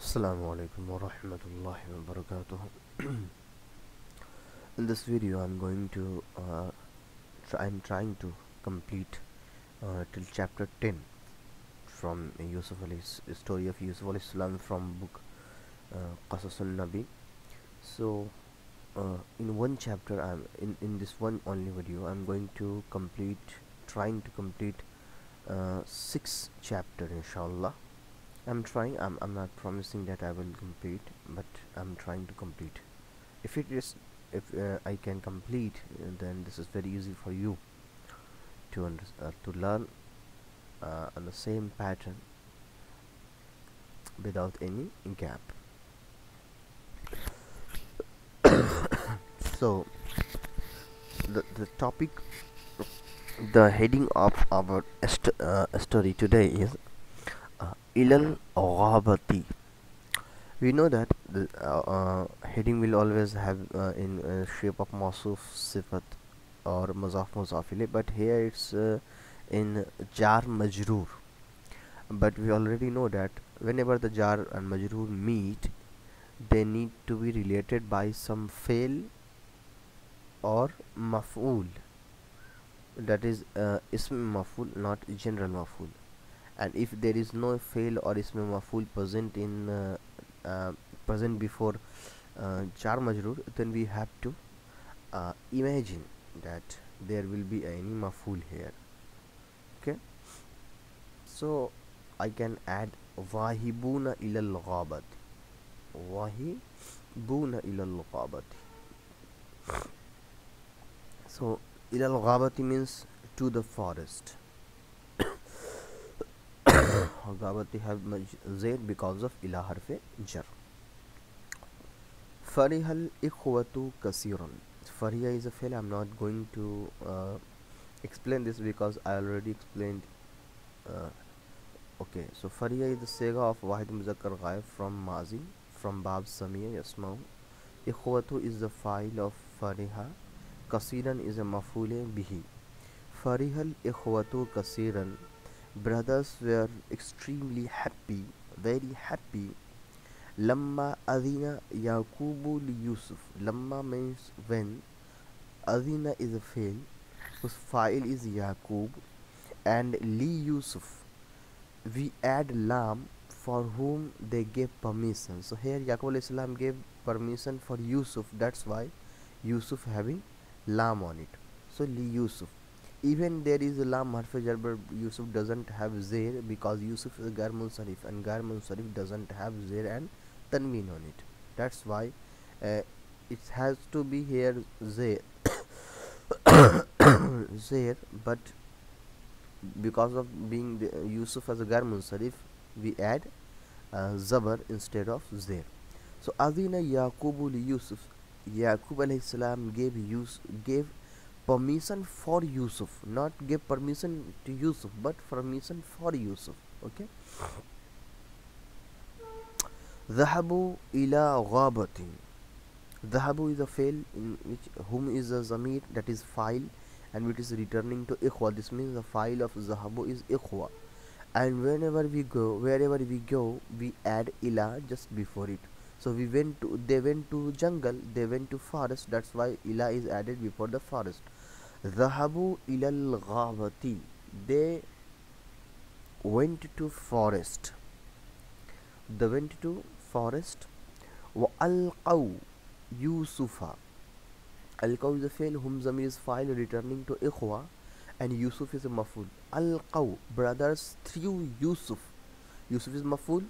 Assalam-o-Alaikum wa rahmatullahi wa barakatuh. In this video, I'm trying to complete till chapter 10 from story of Yusuf alayhi salam from book Qasasun Nabi. So, in one chapter, in this one only video, I'm going to trying to complete 6 chapter, inshallah. I'm not promising that I will complete, but I'm trying to complete. If I can complete, then this is very easy for you to learn on the same pattern without any gap. So the topic, the heading of our story today is ilal ghabati. We know that the heading will always have in shape of mawsuf, sifat or muzaf ilay, but here it's in jar majroor. But we already know that whenever the jar and majroor meet, they need to be related by some fail or maf'ul, that is ism maf'ul, not general maf'ul. And if there is no fail or ism maf'ul present before jar majroor, then we have to imagine that there will be any maf'ul here. Okay, so I can add wahibuna ilal ghabati. Wahibuna ilal ghabati. So ilal ghabati means to the forest. Ghabati have zaid because of ila harfe jar. Farihal ikhwatu kasiran. Fariha is a fail. I'm not going to explain this because I already explained. Okay, so Fariha is the sega of wahid muzakkar ghaib from mazi, from bab samiya yasma'u. Ikhwatu is the file of fariha. Kasiran is a maf'ul bihi. Farihal ikhwatu kasiran. Brothers were extremely happy, very happy. Lamma adina Yaqubu li Yusuf. Lamma means when. Adina is a fail, whose file is Yaqub, and li Yusuf. We add lam, for whom they gave permission. So here Yaqub alayhi salam gave permission for Yusuf. That's why Yusuf having lam on it. So li Yusuf. Even there is a lam harf jar, but Yusuf doesn't have zair because Yusuf is a gar munsarif, and gar munsarif doesn't have zair and tanween on it. That's why it has to be here zair. Zair, but because of being the Yusuf as a gar munsarif, we add zabar instead of zair. So adina Yaqubu li Yusuf. Yaqub alayhi salam gave permission for Yusuf, not give permission to Yusuf, but permission for Yusuf. Okay. Dhahabu ila ghabati. Dhahabu is a fail in which whom is a zamir, that is file, and which is returning to ikhwa. This means the file of dhahabu is ikhwa, and wherever we go, we add ila just before it. So they went to jungle, they went to forest. That's why ila is added before the forest. Dhahabu ilal ghabati. They went to forest. They went to forest. Wa alqaw Yusufa. Alqaw is a fail, whom zamir is file returning to ikhwa, and Yusuf is a maf'ul. Alqaw, brothers threw Yusuf. Yusuf is maf'ul.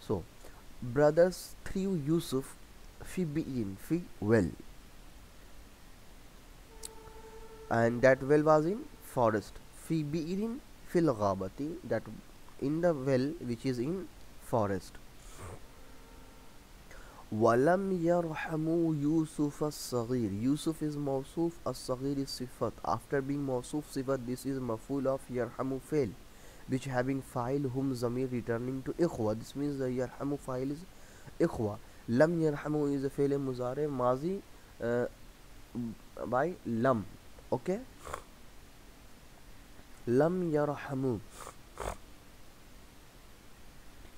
So brothers threw Yusuf fi bi'in, fi well, and that well was in forest. Fi bi'in fil ghabati, that in the well which is in forest. Walam yarhamu Yusuf as-saghir. Yusuf is mawsuf, as-saghir is sifat. After being mawsuf sifat, this is maf'ul of yarhamu fail, which having file whom zamir returning to ikhwa. This means the yarhamu file is ikhwa. Lam yarhamu is a fail muzare mazi by lam. Okay, lam yarhamu.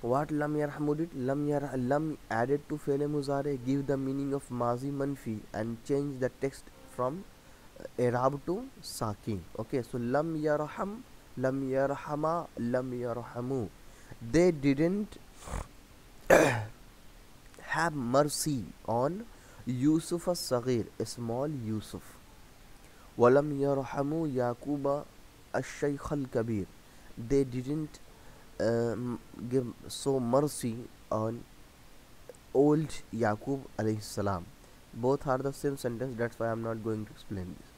What lam yarhamu did? Lam added to fi'l muzari give the meaning of mazi manfi and change the text from i'rab to sakin. Okay, so lam yarham, lam yarhama, lam yarhamu. They didn't have mercy on Yusuf as-Saghir, a small Yusuf. Walam yarhamu Yaquba ash-Shaykh al-Kabir. They didn't give so mercy on old Yaqub alayhi salam. Both are the same sentence, that's why I am not going to explain this.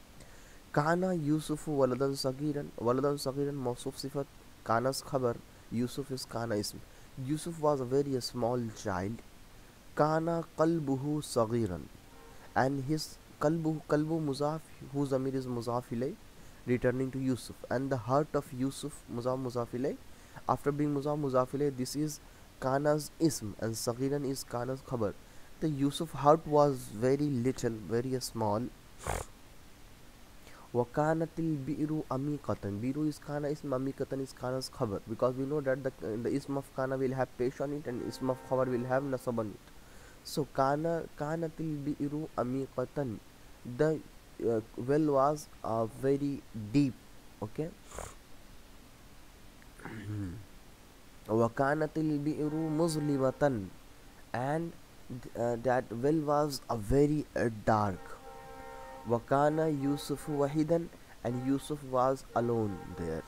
Kana Yusufu waladan saghiran mawsuf sifat, Kana's khabar, Yusuf is Kana ism. Yusuf was a very small child. Kana qalbuhu saghiran, and his qalbu muzaf, whose zamir is muzaf ilay, returning to Yusuf, and the heart of Yusuf muzaf ilay. After being muzaf ilay, this is Kana's ism and saghiran is Kana's khabar. The Yusuf heart was very little, very small. Wakanatil bi'ru amikatan. Bi'ru is Kana ism, amikatan is Kana's khabar, because we know that the ism of Kana will have pesh on it and ism of khabar will have nasab on it. So kanatil bi'ru amikatan. The well was very deep. Okay. Wakanatil bi'ru muzlimatan, and that well was a very dark. Wakana Yusuf wahidan, and Yusuf was alone there.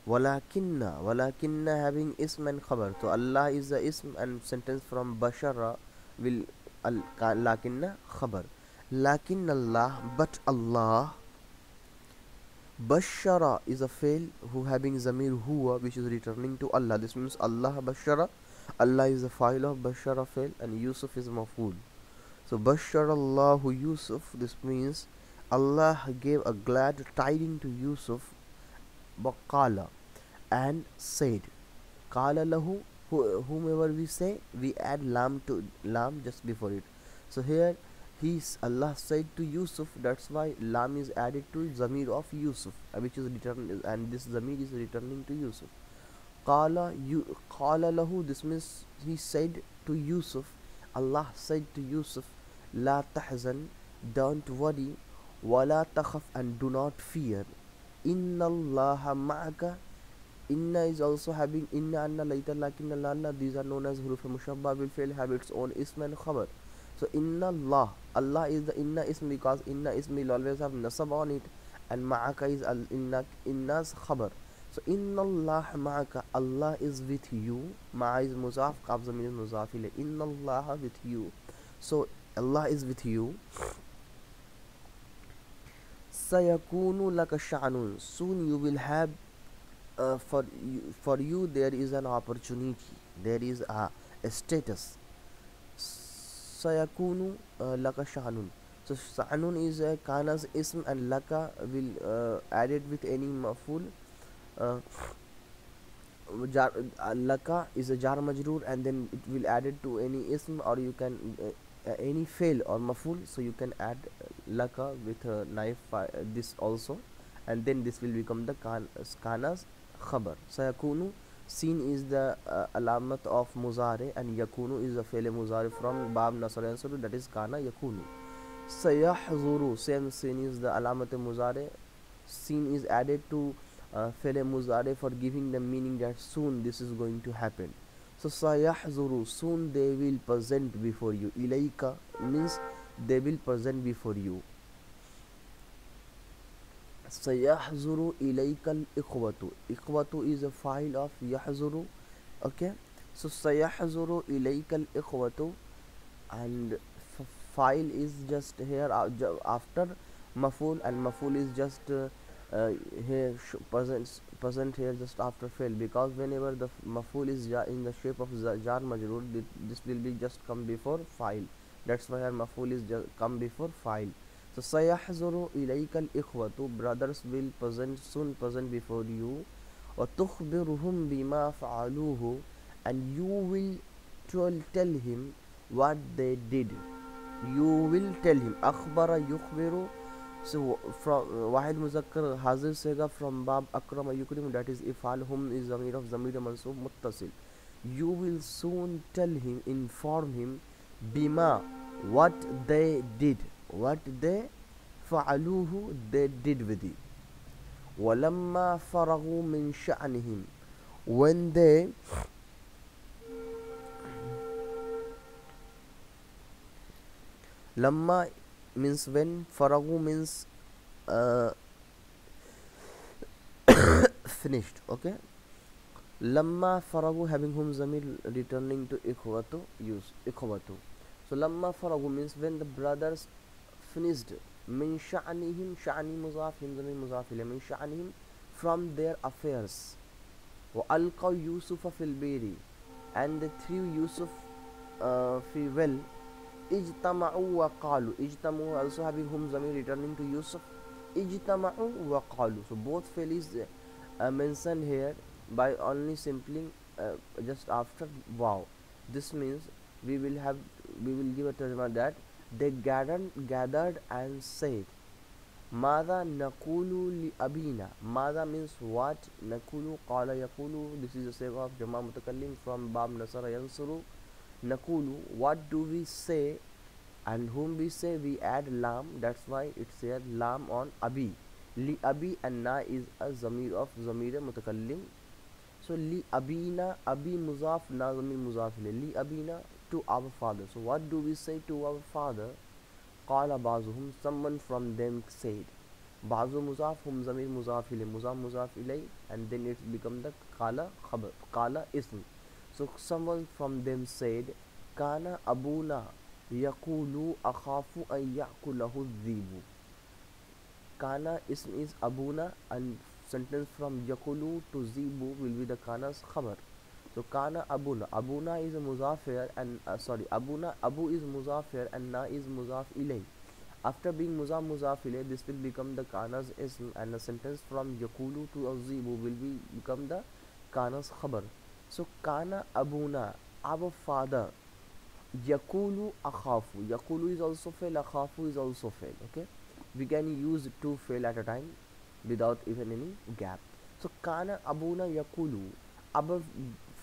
Walakinna having ism and khabar. So Allah is the ism and sentence from Bashara will lakinna khabar. Lakin Allah, but Allah. Bashara is a fail who having zamir huwa, which is returning to Allah. This means Allah Bashara. Allah is the file of Bashara fail and Yusuf is maf'ul. So Bashara Allahu Yusuf, this means Allah gave a glad tiding to Yusuf. Waqala, and said. Qala lahu, whomever we say, we add lam to lam just before it. So here Allah said to Yusuf, that's why lam is added to zamir of Yusuf, which is returned, and this zamir is returning to Yusuf. Qala lahu, this means he said to Yusuf, Allah said to Yusuf, la tahzan, don't worry, wala takhaf, and do not fear. Inna Allaha ma'aka. Inna is also having inna, anna, laita, lakinna, lalla. These are known as huruf mushabba, will fail have its own ism and khabar. So inna Allah is the inna ism, because inna ism will always have nasab on it, and ma'aka is inna's khabar. So inna Allah ma'aka, Allah is with you. Ma'a is muzaf, qaf zamir is muzaf ilay. Inna Allah with you. So Allah is with you. Sayakunu laka sha'nun, soon you will have for you there is an opportunity, there is a status. Sayakunu laka sha'nun. So sha'nun is Kana's ism and laka will added with any maf'ul. Laka is a jar majroor, and then it will added to any ism, or you can any fail or maf'ul, so you can add laka with knife this also, and then this will become the Kana's khabar. Sayakunu, seen is the alamat of muzare, and yakunu is the fail muzare from bab nasr answer, that is Kana yakunu. Sayahzuru, same seen is the alamat muzare, seen is added to fail muzare for giving the meaning that soon this is going to happen. So sayahzuru, soon they will present before you. Ilayka means they will present before you. Sayahzuru ilayka al-ikhwatu. Ikhwatu is a file of yahzuru. Okay, so sayahzuru ilayka al-ikhwatu, and file is just here after maf'ul, and maf'ul is just here present here just after fail, because whenever the maf'ul is in the shape of jar majroor, this will be just come before file. That's why our maf'ul is just come before file. So sayahzuru ilayka al-ikhwatu, brothers will soon present before you. Wa tukhbiruhum bima fa'aluhu, and you will tell him what they did. You will tell him. Akhbara yukhbiru. So from wahid muzakkar hazir sega from bab akrama yukrim, that is ifal. Hum is zamir of zamir mansub muttasil. you will soon tell him, inform him, bima, what they did, what they fa'aluhu, they did with it. walamma faragu min sha'nihim, when they lamma means when, faragu means finished. Okay, lamma faragu having whom zamir returning to ikhwatu, use ikhwatu. So lamma faragu means when the brothers finished, min sha'nihim, sha'ni muzaf, him zamir muzaf ilayh, min sha'nihim, from their affairs. Wa alqaw Yusufa fil biri, and they threw Yusuf fi well. Ijtama'u wa qalu, ijtama'u also having whom zamir returning to Yusuf, ijtama'u wa qalu. So both fail is mentioned here by only simply just after wow. This means we will give a term that they gathered and said, Mada naqulu li abina. Mada means what, naqulu, qala yaqulu. This is a saying of Jama Mutakallim from Bab Nasara Yansuru. Naqulu, what do we say, and whom we say, we add lam, that's why it's here lam on abi. Li abi, and na is a zamir of zamir mutakallim. So li abina, abi muzaf, na zamir muzaf ilayh. Li abina, to our father. So what do we say to our father? Qala ba'zuhum, someone from them said. Ba'zu muzaf, hum zamir muzaf ilayh, muzaf ilayh, and then it become the qala khabar, qala ism. So someone from them said, Kana abuna yaqulu akhafu an ya'kulahu dhibu. Kana ism is abuna, and sentence from yaqulu to zibu will be the kana's khabar. So kana abuna, abuna is a muzaf here, and abuna, abu is muzaf here, and na is muzaf ilay. After being muzaf ilay, this will become the kana's ism, and the sentence from yaqulu to azibu will become the kana's khabar. So kana abuna, our father, yaqulu akhafu. Yaqulu is also fail, akhafu is also fail. Okay, we can use two fail at a time without even any gap. So kana abuna yaqulu, our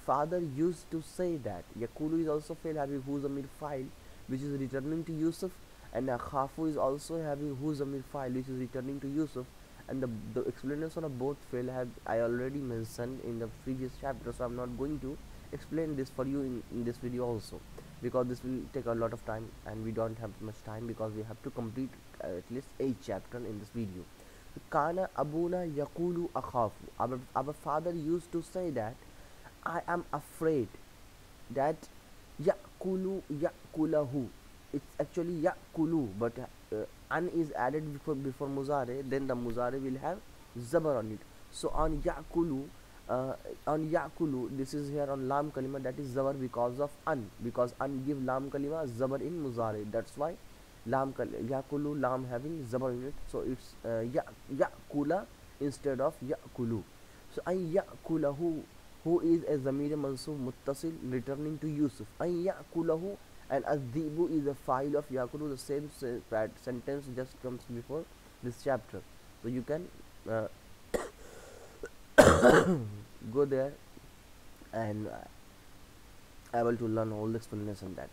father used to say that. Yaqulu is also fail, having who zamir file, which is returning to Yusuf, and akhafu is also having who zamir file, which is returning to Yusuf. And the explanation of both fail I already mentioned in the previous chapter, so I'm not going to explain this for you in this video also, because this will take a lot of time, and we don't have much time because we have to complete at least 8 chapters in this video. Kana abuna yaqulu akhafu, our father used to say that I am afraid that yaqulahu, it's actually yaqulu, but an is added before muzare, then the muzare will have zabar on it. So on yaqulu, this is here on lam kalima, that is zabar because of an, because an give lam kalima zabar in muzare, that's why yaqulu, lam having zabar in it, so it's yaqula instead of yaqulu. So an yaqulahu, who is a zamir mansub muttasil returning to Yusuf, an yaqulahu, and adhibu is a file of yaqulu. The same sentence just comes before this chapter, so you can go there and able to learn all the explanation that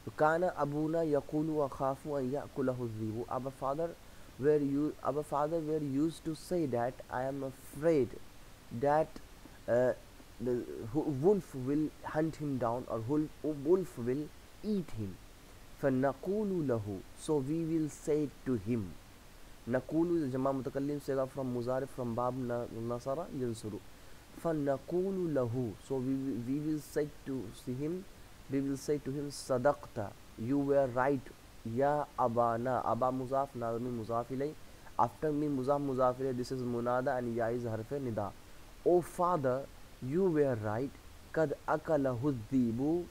so kana abuna yaqulu akhafu an ya'kulahu dhibu, our father were used to say that I am afraid that the wolf will hunt him down, or wolf will eat him. فَنَقُولُ لَهُ, so we will say to him. Naqulu is Jama Mutakallim Sega from Muzarif from Bab Nasara Yansuru. فَنَقُولُ لَهُ, so we will say to him, Sadaqta, you were right. Ya abana, aba muzaf, nazmi muzaf ilay. After me muzaf ilay, this is munada, and ya is harfe nida. O father, you were right. Kad akalahu dhibu,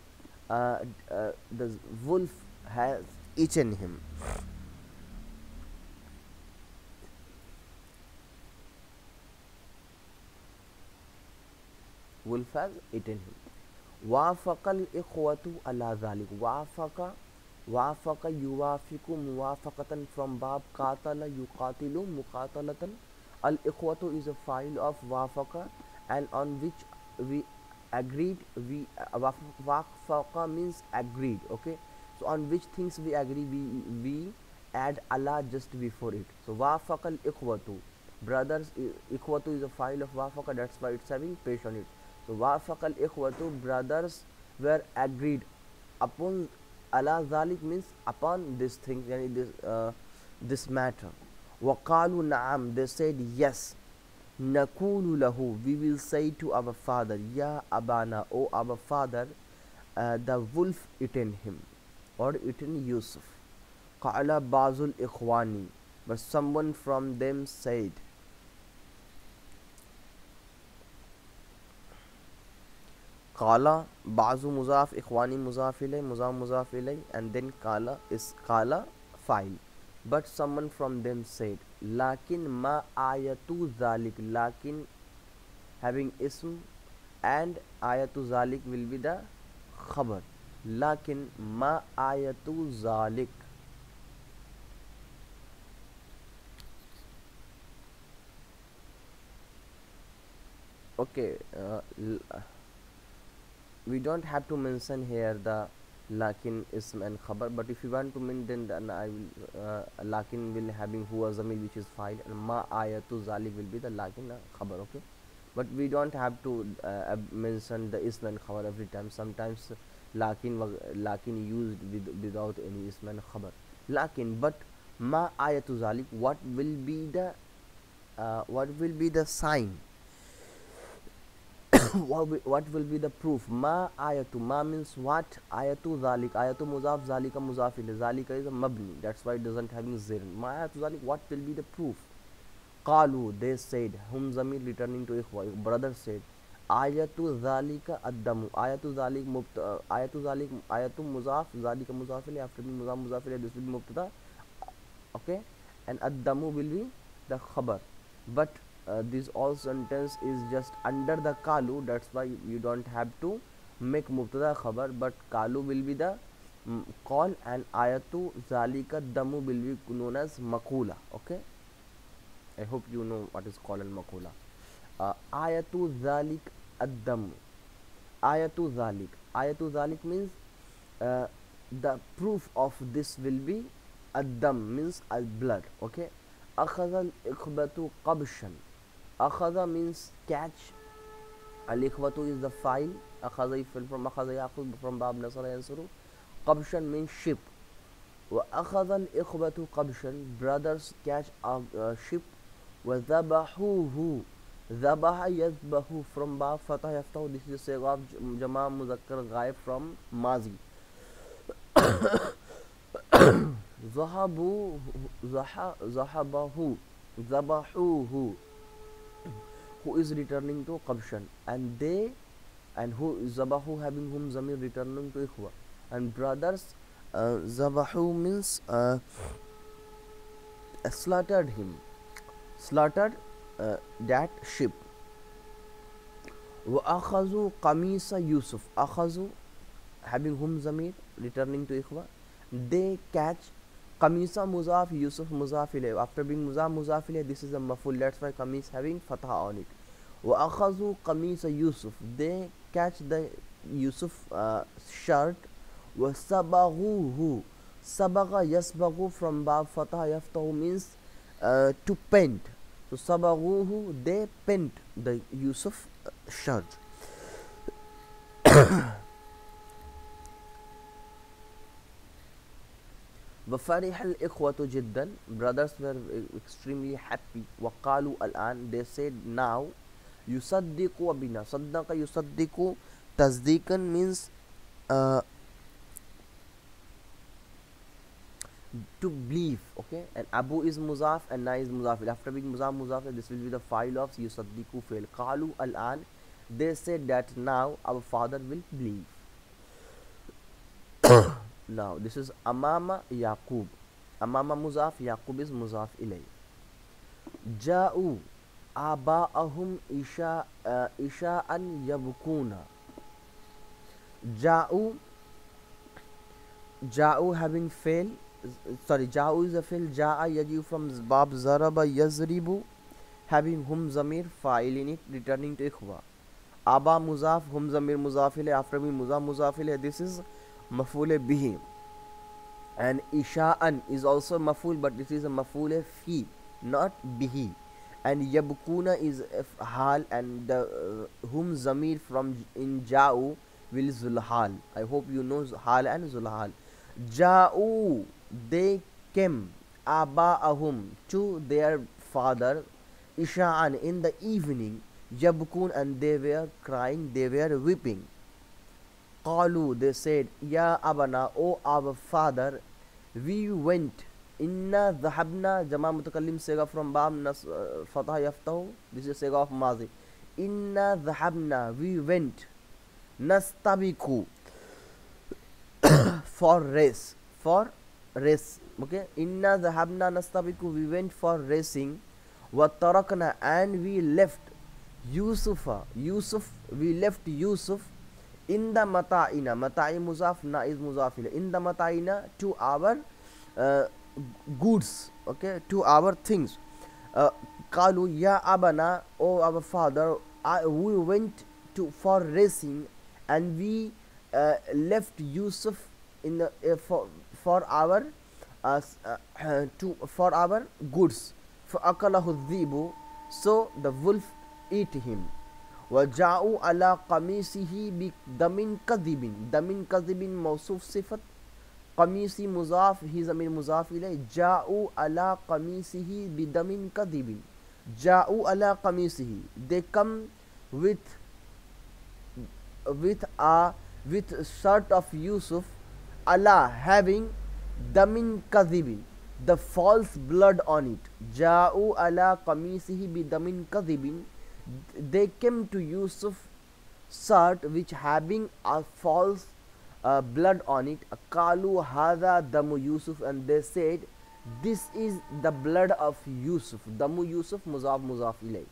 the wolf has eaten him. Wolf has eaten him. Wafaqal ikhwatu ala dhalik. Wafaqa yuwafiqu muwafaqatan from bab qatala yuqatilu muqatalatan. Al ikhwatu is a file of wafaqa, and on which we agreed, we wafaqa means agreed, okay. So on which things we agree, we add Allah just before it. So wafaqa al-ikhwatu, brothers, ikhwatu is a file of wafaqa, that's why it's having pesh on it. So wafaqa al-ikhwatu, brothers were agreed upon ala zalik means upon this thing, yani this matter. Waqalu na'am, they said yes. Nakulu lahu, we will say to our father, ya abana, O our father, the wolf eaten him or eaten Yusuf. Qala bazul ikhwani, but someone from them said. Qala, bazu muzaf, ikhwani muzaf ilay, muzaf ilay, and then qala is qala file. But someone from them said, lakin ma ayatu zalik, lakin having ism and ayatu zalik will be the khabar. Lakin ma ayatu zalik. Okay, we don't have to mention here the lakin ism and khabar, but if you want to mean, then I will lakin will having huwa zamir which is file, and ma ayatu zalik will be the lakin khabar, okay. But we don't have to mention the ism and khabar every time. Sometimes lakin used without any ism and khabar. Lakin, but ma ayatu zalik, what will be the sign? What will be the proof? Ma ayatu, ma means what? Ayatu zalik, ayatu muzaf, zalika muzaf ilay, zalika is a mabni, that's why it doesn't having zirn. Ma ayatu zalik, what will be the proof? Qalu, they said, hum zamir returning to ikhwa, brother said, ayatu zalika addamu, ayatu zalik ayatu zalik, ayatu muzaf, zalika muzaf ilay, after being muzaf ilay, this will be mubtada, okay, and addamu will be the khabar. But this all sentence is just under the kalu, that's why you don't have to make mubtada khabar, but kalu will be the call, and ayatu zalika damu will be known as makula, okay. I hope you know what is called and makula. Ayatu zalik ad-damu, ayatu zalik means the proof of this will be ad-dam means blood, okay. Akhadha al-ikhbatu qabshan, akhadha means catch, al-ikhwatu is the file, akhadha from akhadha yaqub from bab nasara yansuru, qabshan means ship, wa akhadha al-ikhwatu qabshan, brothers catch a ship, wa dhabahuhu, dhabaha yadhbahu from bab fatah yaftahu, this is a sigha of jama muzakkar ghaib from mazi. Zahabu, zahabahu, zabahuhu, who is returning to qabshan, and they, and who zabahu having whom zamir returning to ikhwa, and brothers, zabahu means slaughtered him, slaughtered that ship. Wa akhazu qamisa Yusuf, akhazu having whom zamir returning to ikhwa, they catch qamisa muzaf, Yusuf muzaf ilay, after being muzaf ilay, this is a maful, that's why qamis having fatha on it. Wa akhazu qamisa Yusuf, they catch the Yusuf shirt. Wa sabaghuhu, sabagha yasbaghu from bab fatha yaftahu means to paint, so sabaghuhu, they paint the Yusuf shirt. وَفَرِحَ الْإِخْوَةُ جِدًّا, brothers were extremely happy. وَقَالُوا الْآن, they said now. يُصَدِّقُ وَبِنَا, صَدَّقَ يُصَدِّقُ, tasdiqan means to believe, okay, and abu is muzaf and na is muzaf, after being muzaf, this will be the file of yusaddiqu fail. Qalu al-an, they said that now our father will believe. Now this is amama Yaqub, amama muzaf, Yaqub is muzaf ilay. Ja'u aba'ahum isha'an yabkuna, ja'u having fail, sorry, ja'u is a fail, ja'a yaji'u from bab zaraba yazribu, having hum zamir fa'il in it, returning to ikhwa. Aba muzaf, hum zamir muzaf ilayh, after being muzaf muzaf ilayh, this is maf'ul bihi. And isha'an is also maf'ul, but this is a maf'ul fi, not bihi. And yabkuna is hal, and the hum zamir from in ja'u will zulhal. I hope you know hal and zulhal. Ja'u, they came, aba'ahum, to their father, isha'an, in the evening, yabkun, and they were crying, they were weeping. Qalu, they said, ya abana, O our father, we went. Inna dhahabna, jama mutakallim sega from bab fatah yaftahu, this is sega of mazi. Inna dhahabna, we went. Nastabiku, for race, okay. Inna dhahabna nastabiku, we went for racing. Wa tarakna, and we left Yusufa, Yusuf, we left Yusuf in the mata'ina, mata'i muzaf, na is muzafila, in the mata'ina, to our goods, okay, to our things. Qalu ya abana, O our father, we went to for racing, and we left Yusuf in the for our for our goods. فَأَكَلَهُ الذِّئْبُ, so the wolf ate him. وَجَاءُوا عَلَى قَمِيصِهِ بِدَمٍ كَذِبٍ, دَمٍ كَذِبٍ موصوف صفت, قَمِيصِ مضاف, he ضمیر مضاف إليه. جَاءُوا عَلى قَمِيصِهِ بِدَمٍ كَذِبٍ, جَاءُوا عَلى قَمِيصِهِ, they come with shirt of Yusuf, Allah, having damin kadhibin, the false blood on it. Ja'u ala qamisihi bi damin kadhibin, they came to Yusuf shirt which having a false blood on it. Qalu hadha damu Yusuf, and they said, this is the blood of Yusuf. Damu Yusuf muzaf muzaf ilay.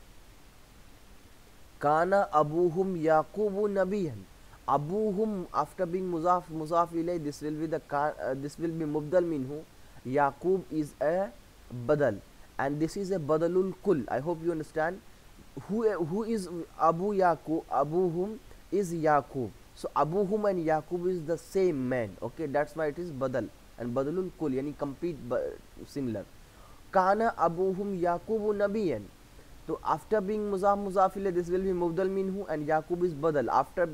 Kana abuhum Yaqubu nabiyan, abuhum, after being muzaf muzaf ilay, this will be mubdal minhu. Yaqub is a badal, and this is a badalul kul. I hope you understand. Who is Abu Yaqub? Abuhum is Yaqub. So Abuhum and Yaqub is the same man. Okay, that's why it is badal and badalul kul, yani complete similar. Kana abuhum Yaqubu nabiyan. So after being muzaf muzafile, this will be mubdal minhu, and Yaqub is badal. After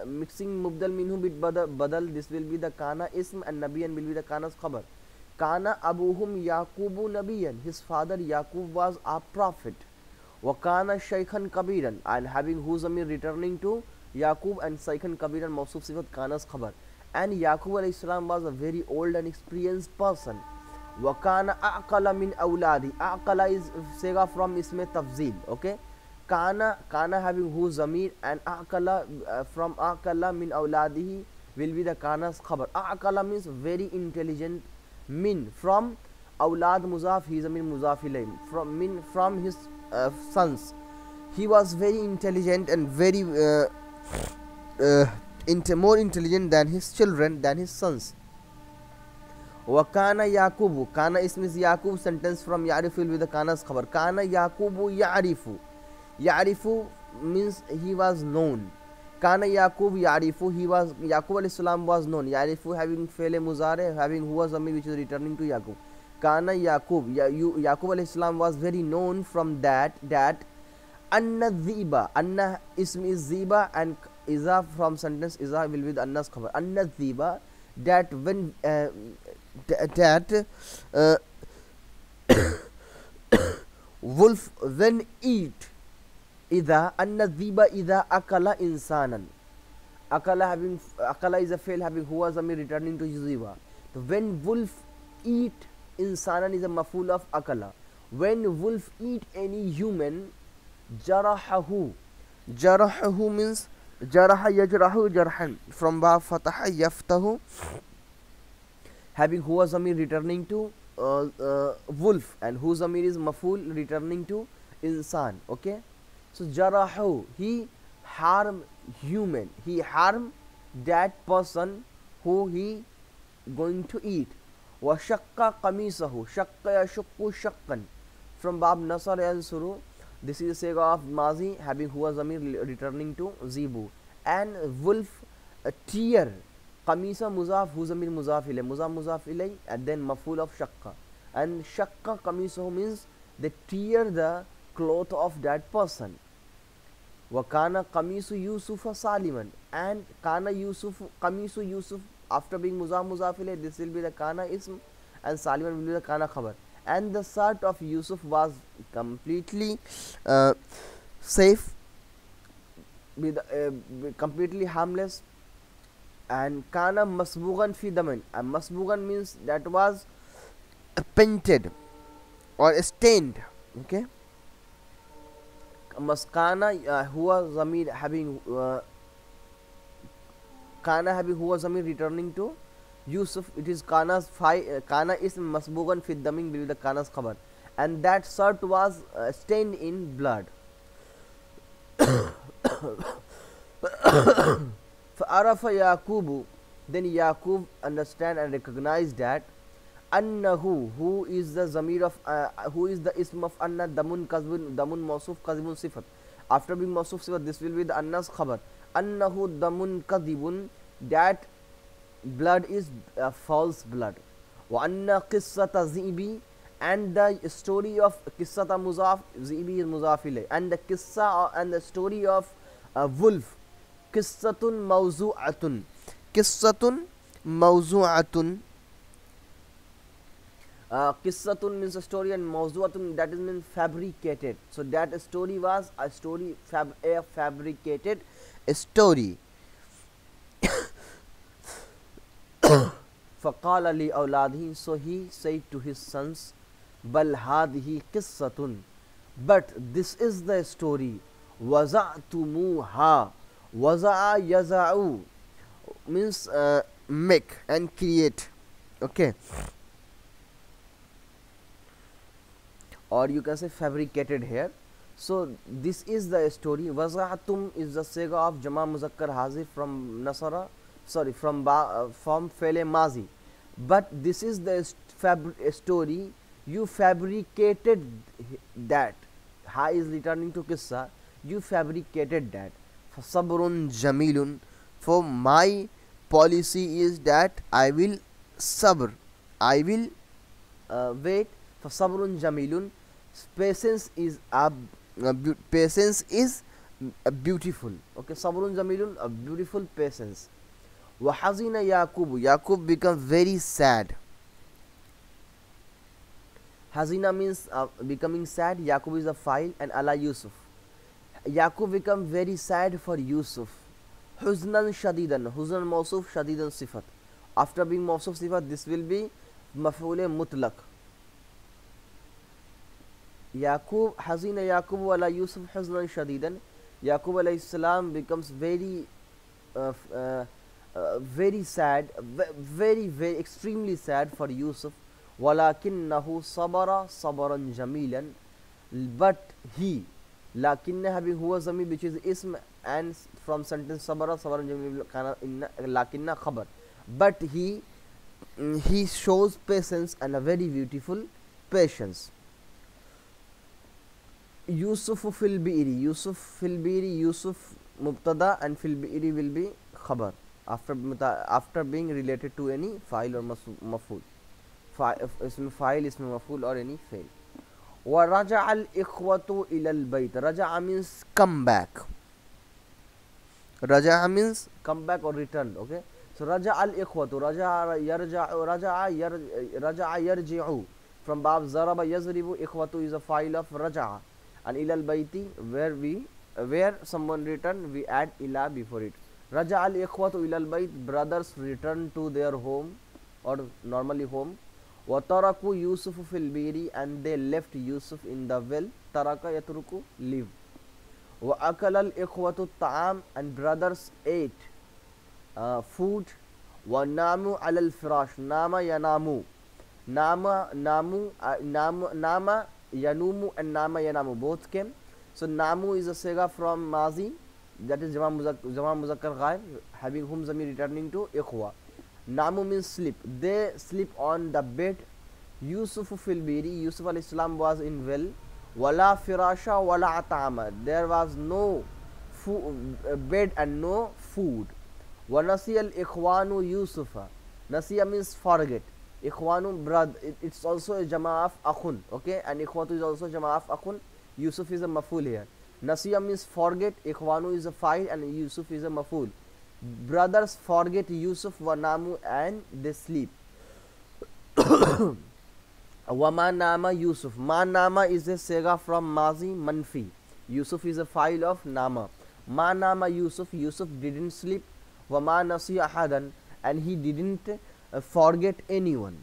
mixing mubdal minhu with badal, this will be the kana ism, and nabiyan will be the kana's khabar. Kana abuhum Yaqubu nabiyan, his father Yaqub was a prophet. Wakana shaykhan kabiran, and having whose amir returning to Yaqub, and shaykhan kabiran mawsuf sifat kana's khabar. And Yaqub alayhi salam was a very old and experienced person. Wakana aqala min awladi, aqala is sega from isme tafzil. Okay, kana having whose amir, and aqala from aqala min awladihi will be the kana's khabar. Aqala means very intelligent. Min from awlad muzaf, he is amir muzaf ilayh, from min from his sons. He was very intelligent and very more intelligent than his children, than his sons. Wakana Yaqubu, kana ism is Yaqub, sentence from Ya'rifu will be the kana's khabar. Kana Yaqubu Ya'rifu, Ya'rifu means he was known. Kana Yaqub Ya'rifu, he was, Yaqub alayhi salam was known. Ya'rifu having fail muzare, having who was amir which is returning to Yaqub. Kana Yaqub, Yaqub alayhi salam was very known from that anna dhiba, anna ism is ziba, and iza from sentence iza will be the anna's khabar. Anna dhiba, that when wolf when eat, idha anna dhiba idha akala insanan, akala is a fail having who was amir returning to ziba. So when wolf eat, insanan is a maf'ul of akala. When wolf eat any human, jarahahu means jaraha yajrahu jarhan, from ba fataha yaftahu, having who was amir returning to wolf, and whose amir is maf'ul returning to insan. Okay, so jarahu, he harm human, he harm that person who he going to eat. Wa shaqqa qamisahu, shaqqa yashqu shaqqan, from bab nasar yansuru, This is a sega of mazi having huwa zamir returning to zibu. And wolf, a tear, qamisa muzaf hu zamir muzaf ilay, and then maful of shakka. And shakka qamisahu means they tear the cloth of that person. Wa kana qamisu Yusufa saliman, and kana Yusuf, qamisu Yusuf, after being muzaf ilay, this will be the kana ism, and saliman will be the kana khabar. And the shirt of Yusuf was completely safe, with completely harmless. And kana masbugan fi daman, and masbugan means that was painted or stained. Okay, maskana huwa zamir having kana having huwa zamir returning to Yusuf, it is Kana's Kana is masbugan fi daming will be the Kana's khabar, and that shirt was stained in blood. فَعَرَفَ يَعْقُوبُ, then Yaqub understand and recognize that annahu, who is the zamir of who is the ism of anna, damun kazbun, damun mawsuf kazbun sifat. After being mawsuf sifat, this will be the anna's khabar. Annahu damun kadibun, that blood is false blood. Wa anna qissata zibi, and the story of qissata muzaf, zibi is muzaf ilay, and the qissa and the story of wolf, qissatun mawzu'atun, qissatun mawzu'atun. Qissatun means a story, and mawzu'atun, that is means fabricated. So that story was a story, a fabricated story. فَقَالَ لِأَوْلَادِهِ, so he said to his sons, بَلْ هَذِهِ قِصَّةٌ, but this is the story. وَزَعْتُمُوهَا, وَزَعَ يَزَعُ means make and create. Okay, or you can say fabricated here. So this is the story. وَزَعْتُم is the sega of Jama Muzakkar Hazif from Nasara, sorry, from Fele Mazi. But this is the story, you fabricated that. Ha is returning to Qissa, you fabricated that. فَصَبْرٌ جَمِيلٌ, for my policy is that I will sabr, I will wait. فَصَبْرٌ جَمِيلٌ, patience is beautiful. Okay, sabrun jamilun, a beautiful patience. وَحَزِنَ Yaqub, Yaqub become very sad. Hazina means becoming sad. Yaqub is a file, and ala Yusuf, Yaqub become very sad for Yusuf. Huznan shadidan, huznan mawsuf, shadidan sifat. After being mawsuf sifat, this will be maf'ul mutlaq. Yaqub, hazina Yaqub ala Yusuf huznan shadidan. Yaqub alayhi salam becomes very very sad, very extremely sad for Yusuf. Walakinnahu sabara sabaran jamilan, but he, lakinna having huwa zamir which is ism, and from sentence sabara sabaran jamilan lakinna khabar, but he shows patience and a very beautiful patience. Yusuf fil bi'ri, Yusuf fil bi'ri, Yusuf mubtada, and fil bi'ri will be khabar after being related to any file or maf'ul. Ism file, ism maf'ul, or any fail. Wa raja'a al-ikhwatu ila al-bayt. Raja'a means come back. Raja'a means come back or return. Okay, so raja'a al-ikhwatu, raja'a yarji'u, from bab zaraba yazribu. Ikhwatu is a file of raja'a, and ila al-bayti, where someone return, we add ila before it. Raja'a al-ikhwatu ila al-bayt, brothers return to their home, or normally home. Wa taraku Yusuf fil biri, and they left Yusuf in the well. Taraka yatruku, leave. Wa akala al-ikhwatu ta'am, and brothers ate food. Wa namu ala al-firash, nama yanamu, nama yanumu and nama yanamu both came. So namu is a sega from mazi, that is Jama Muzakkar Ghaib, having whom zamir returning to ikhwa. Namu means sleep. They sleep on the bed. Yusuf fil biri, Yusuf alayhi salam was in well. وَلَا فِرَاشَ وَلَا طَعَامَ, there was no bed and no food. وَنَسِيَ الْإِخْوَانُ يُوسُفَ, nasiya means forget, ikhwanu brother, it's also a jama of akhun, okay, and ikhwatu is also jama of akhun. Yusuf is a maful here. Nasiya means forget, ikhwanu is a fa'il, and Yusuf is a maful. Brothers forget Yusuf wa namu, and they sleep. Wama nama Yusuf, ma nama is a sega from mazi manfi. Yusuf is a file of nama. Ma nama Yusuf, Yusuf didn't sleep. Wama nasi ahadan, and he didn't forget anyone.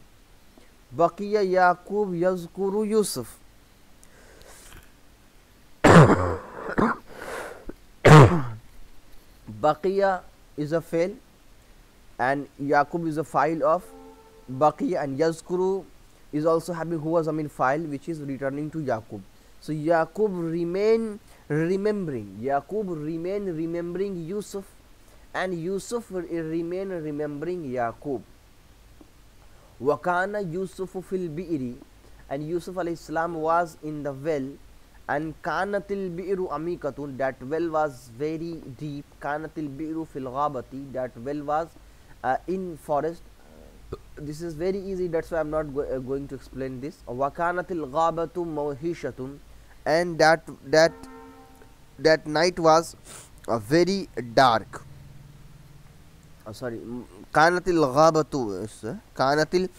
Baqiya Yaqub yazkuru Yusuf. Baqiya is a fail, and Yaqub is a file of Baqiya, and yazkuru is also having huwa zamir file, which is returning to Yaqub. So Yaqub remain remembering, Yaqub remain remembering Yusuf, and Yusuf remain remembering Yaqub. Wakana Yusufu fil bi'ri, and Yusuf alayhi salam was in the well, and kanatil bi'ru amikatun, that well was very deep. Kanatil bi'ru fil ghabati, that well was in forest. This is very easy, that's why I'm not going to explain this. Wakanatil ghabatu mawhishatun, and that night was very dark. Sorry, kanatil ghabatu, kanatil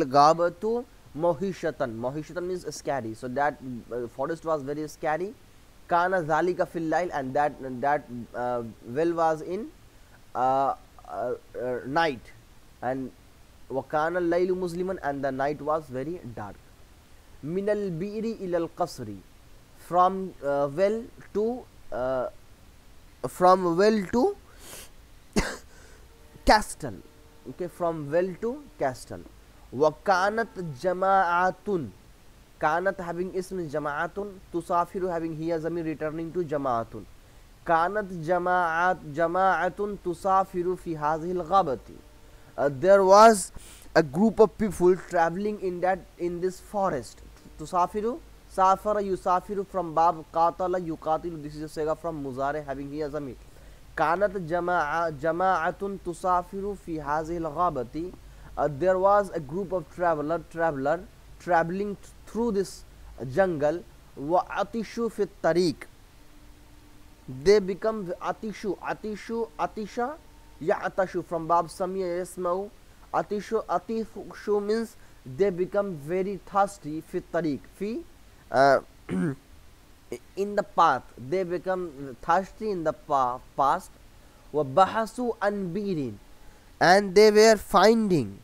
ghabatu mohishatan. Mohishatan means scary, so that forest was very scary. Kana zalika fil layl, and that well was in night. And wakana laylu musliman, and the night was very dark. Minal bi'ri ilal qasri, from well to castle, okay, from well to castle. Wakanat jama'atun, kanat having ism jama'atun, tusafiru having here zamir returning to jama'atun. Kanat jama'atun tusafiru fi hazihil ghabati, there was a group of people traveling in this forest. Tusafiru, safara yusafiru, from bab qatala yuqatilu, this is a sega from muzare having here zamir. Kanat jama'atun tusafiru fi hazihil ghabati, there was a group of traveler traveling through this jungle. Wa atishu fi tariq, they become atisha ya'atashu, from bab samiya yasma'u. Atishu means they become very thirsty. Fi tariq, fi in the path, they become thirsty in the past. Wa bahasu an birin, and they were finding.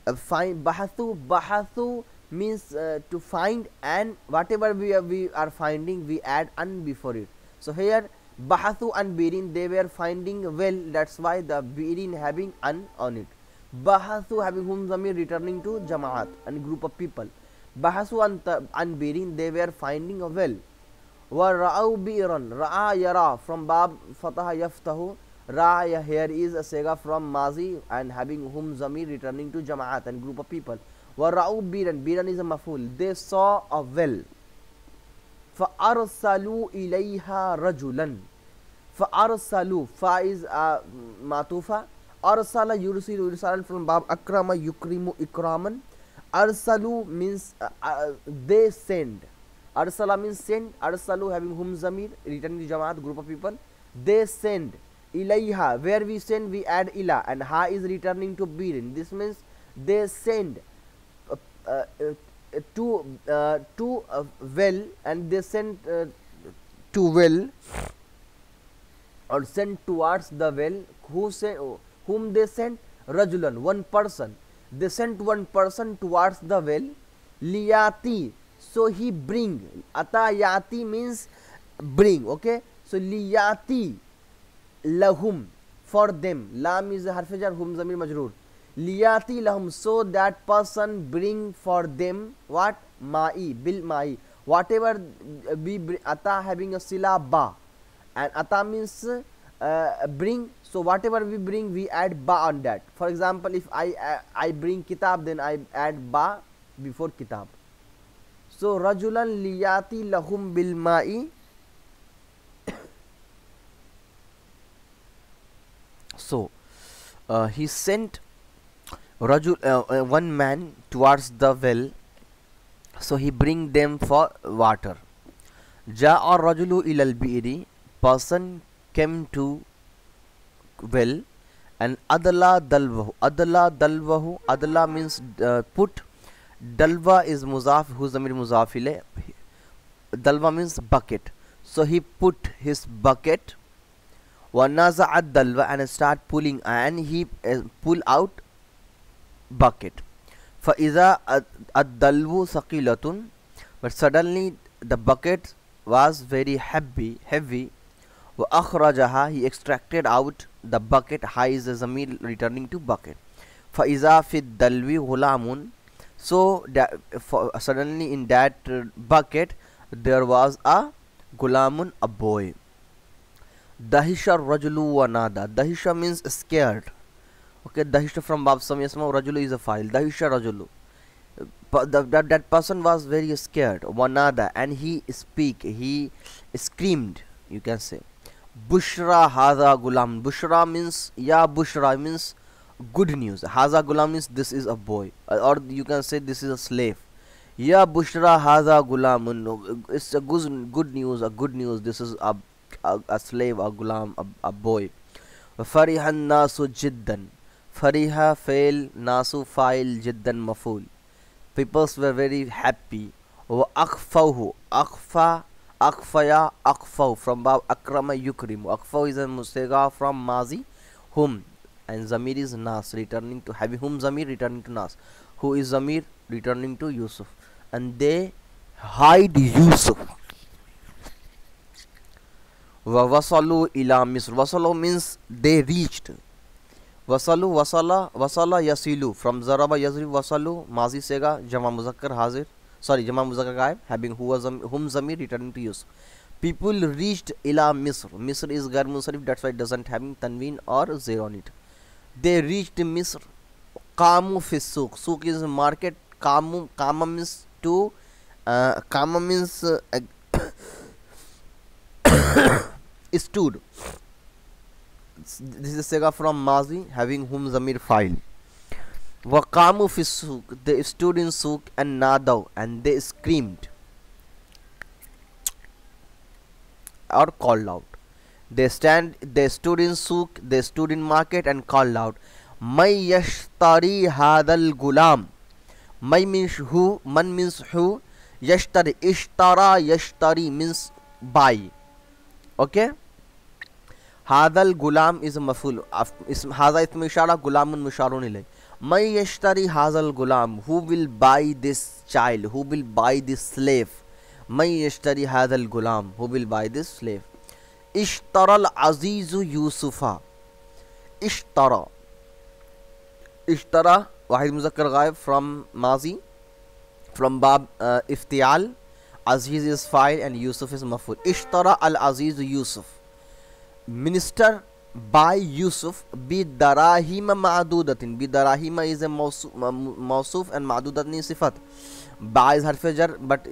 Bahathu means to find, and whatever we are finding, we add an before it. So here bahathu an birin, they were finding a well, that's why the birin having an on it. Bahathu having hum zamir returning to jama'at, and group of people. Bahathu an birin, they were finding a well. Wa ra'au biran, ra'a yara, from bab fataha yaftahu. Ra here is a sega from mazi, and having hum zamir returning to jama'at, and group of people. Wa ra'u biran, biran is a maful, they saw a well. Fa arsalu ilayha rajulan, fa arsalu, fa is matufa. Arsala yursilu irsalan, from bab akrama yukrimu ikraman. Arsalu means they send. Arsala means send. Arsalu having hum zamir returning to jama'at, group of people. They send. Ilayha, where we send, we add ila, and ha is returning to birin. This means they send to well, and they sent to well, or sent towards the well. Whom they sent? Rajulan, one person. They sent one person towards the well. Liyati, so he bring. Ata yati means bring, okay. So liyati lahum, for them. Lam is a harf jar, hum zamir majroor. Liyati lahum, so that person bring for them what? Ma'i, bil ma'i, whatever we bring. Ata having a sila ba, and ata means bring, so whatever we bring, we add ba on that. For example, if I bring kitab, then I add ba before kitab. So rajulan liyati lahum bil ma'i. So he sent one man towards the well, so he bring them for water. Ja'a rajulu ilal bi'ri, person came to well, and adla dalwahu. Adla means put. Dalwa is muzaf, who's zamir muzaf ilay. Dalwa means bucket. So he put his bucket, wa naza'at dalwa, and start pulling, and he pull out bucket. Fa iza ad-dalwu saqilatun, but suddenly the bucket was very heavy. Wa akhrajaha, he extracted out the bucket. High is a zamir returning to bucket. Fa iza fi dalwi ghulamun, so suddenly in that bucket there was a gulamun, a boy. Dahisha rajulu wa nada. Dahisha means scared. Okay, dahisha from bab samyasma, rajulu is a file. Dahisha rajulu, that person was very scared. Wanada, and he screamed, you can say. Bushra hadha gulam. Bushra means, ya bushra means good news. Hadha gulam means this is a boy, or you can say this is a slave. Ya bushra hadha gulamun, it's a good news, this is a slave, a gulam, a boy. Farihan nasu jiddan. Fariha fail, nasu fa'il, jiddan maful. People were very happy. Wa akhfahu, akhfaya, akhfaw, from bab akrama yukrimu. Akhfaw is a musega from mazi, whom, and zamir is nas, returning to having, whom zamir returning to nas, who is zamir returning to Yusuf. And they hide Yusuf. Wa wasalu ila Misr. Wasalu means they reached. Wasalu, wasala yasilu, from zaraba yazri, wasalu mazi sega, jama muzakkar hazir, jama muzakkar gaib, having whom zamir returning to Yusuf. People reached ila Misr. Misr is gar musarif, that's why it doesn't having tanween or zero on it. They reached Misr. Qamu fi suq. Suq is market. Qama means to. Qama means stood. This is a sega from mazi, having whom zamir file. Wa qamu fi suq. They stood in suq, and nadaw, and they screamed or called out. They stood in souk, they stood in market, and called out, May yashtari hadal gulam. May means who, man means who, yashtari, ishtara, yashtari means buy. Okay? Hadal gulam is a maful. Hadha ism ishara, gulamun musharun ilay. May yashtari hadal gulam. Who will buy this child? Who will buy this slave? May yashtari hadal gulam. Who will buy this slave? Ishtara al-azizu Yusufa. Ishtara. Ishtara, wahid muzakkar ghaib from mazi, from bab iftial. Aziz is file and Yusuf is maful. Ishtara al-azizu Yusuf. Minister by Yusuf bi darahima ma'dudatin. Bi darahima is a mausuf and ma'dudatin is sifat. Ba is harf jar, but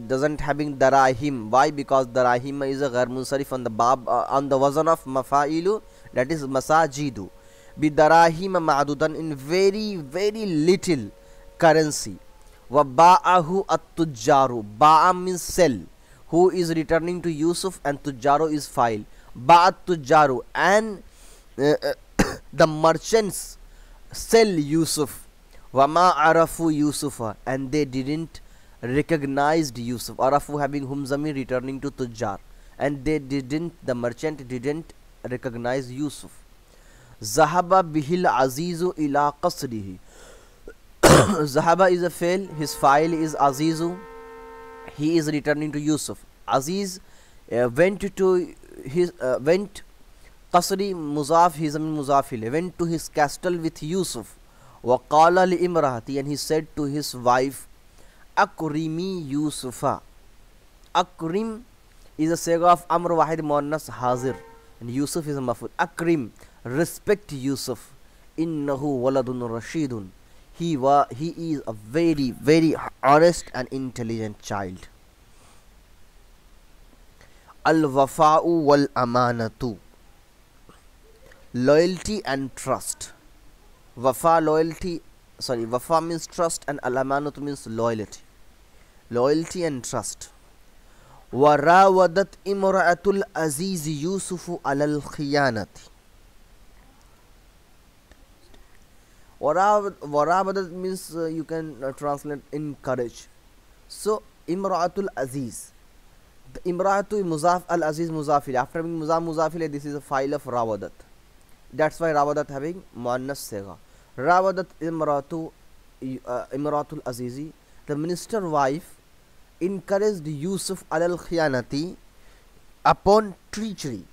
doesn't having darahim. Why? Because darahima is a ghair munsarif on the bab on the wazn of mafa'ilu, that is masajidu. Bi darahima ma'dudan, in very little currency. Wa ba'ahu at-tujjaru. Ba'a means sell. Who is returning to Yusuf, and tujjaru is file. Ba'at tujjaru, and the merchants sell Yusuf. Wama arafu Yusufa, and they didn't recognized Yusuf. Arafu having whom zamir returning to tujjar, and the merchant didn't recognize Yusuf. Zahaba bihil azizu ila qasrihi. Zahaba is a fail, his file is azizu, he is returning to Yusuf. Aziz went to his qasri muzaf, his muzafil, went to his castle with Yusuf. Waqala li imrahati, and he said to his wife, Akrimi Yusufa. Akrim is a sega of amr wahid muannas hazir, and Yusuf is a maf'ul. Akrim, respect Yusuf. Innahu waladun rashidun. he is a very, very honest and intelligent child. Al-wafa'u wal-amanatu, loyalty and trust. Wafa means trust, and al-amanatu means loyalty and trust. وراودت امرأة العزيز يوسف على الخيانة. Warawadat means you can translate encourage. So Imra'atul Aziz, the Imra'atu Muzaf, Al Aziz Muzafil. After being Muzafil, this is a file of Rawadat. That's why Rawadat having Muannas Sega. Rawadat Imra'atul Azizi, the minister wife, encouraged Yusuf al khiyanati, upon treachery.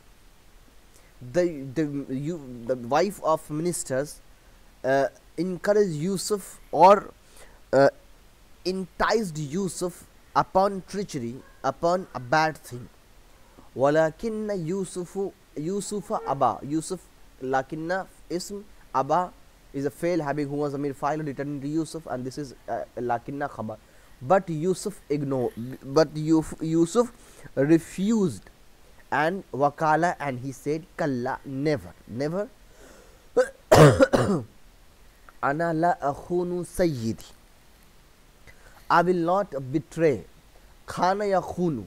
The wife of ministers encouraged Yusuf or enticed Yusuf upon treachery, upon a bad thing. Walakinna Yusufa Aba. Yusuf, lakinna ism, Aba is a fail having who was a mere file returning to Yusuf, and this is lakinna khabar. But Yusuf ignored. But Yusuf refused, and wakala, and he said, kalla, never. Ana la akhunu sayyidi, I will not betray. Khana yakhunu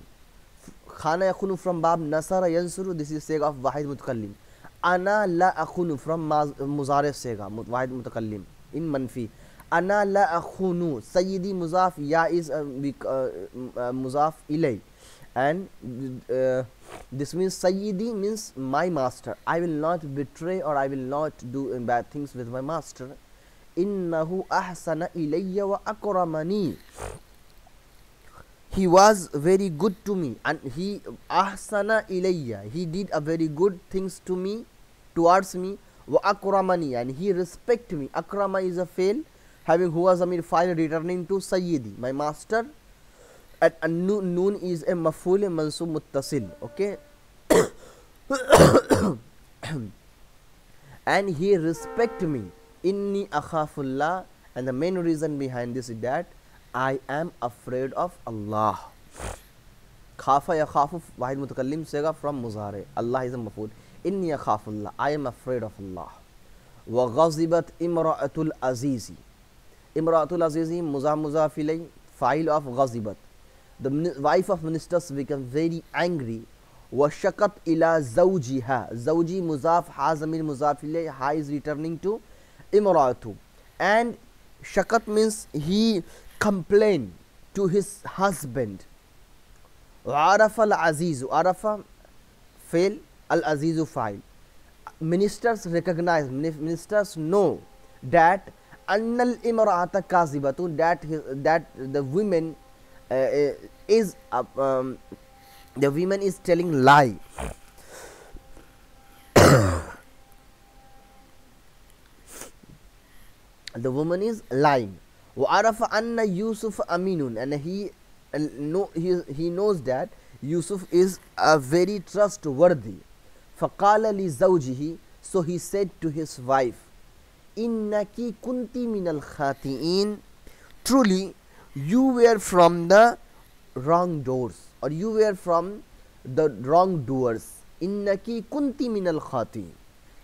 from bab nasara yansuru, this is sega of wahid mutakallim. Ana la akhunu from muzarif sega wahid mutakallim in manfi. Ana la akhunu, sayyidi muzaf, ya is muzaf ilay, and this means sayyidi means my master. I will not betray, or I will not do bad things with my master. Innahu ahsana ilayya wa akramani, he was very good to me, and he ahsana ilayya, he did a very good things to me, towards me. Wa akramani, and he respect me. Akrama is a fail having who was amir file returning to sayyidi, my master. And noon is a maf'ul mansub muttasil. Okay. And he respect me. Inni akhafullah, and the main reason behind this is that I am afraid of Allah. Khafa yakhafu wahid mutakallim sega from muzare. Allah is a maf'ul. Inni akhafullah, I am afraid of Allah. Wa ghazibat imra'atul azizi. Imra'atul azizi muzaf ilay, file of ghazibat. The wife of ministers became very angry. Wa shakat ila zawjiha, zawji muzaf, ha zamir muzaf ilay, ha is returning to imra'atu. And shakat means he complained to his husband. Arafa al-azizu, arafa fail, al-azizu file. Ministers recognize, ministers know that annal imra'ata kazibatu, that the women is telling lie. The woman is lying. Wa arafa anna Yusuf aminun, and he knows that Yusuf is a very trustworthy. Faqala li zawjihi, so he said to his wife, innaki kunti minal khati'in, truly you were from the wrongdoers, or you were from the wrongdoers. Innaki kunti minal khati'in.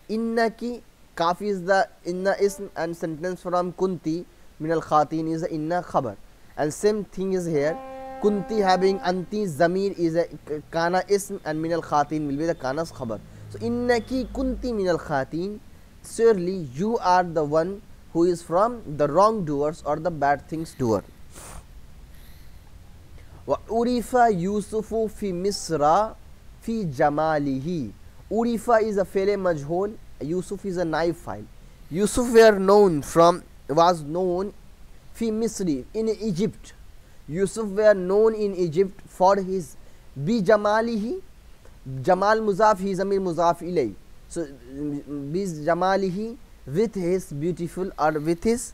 Innaki, kafi is the inna ism, and sentence from kunti minal khati'in is the inna khabar, and same thing is here. Kunti having anti zamir is a kana ism, and minal khatin will be the kana's khabar. So innaki kunti minal khatin, surely you are the one who is from the wrongdoers or the bad things doer. Wa urifa Yusufu fi Misra fi jamalihi. Urifa is a fele majhul, Yusuf is a naib file. Yusuf was known fi Misri, in Egypt. Yusuf were known in Egypt for his bi jamalihi. Jamal muzaf, he is amir muzaf ilay. So bi jamalihi, with his beautiful, or with his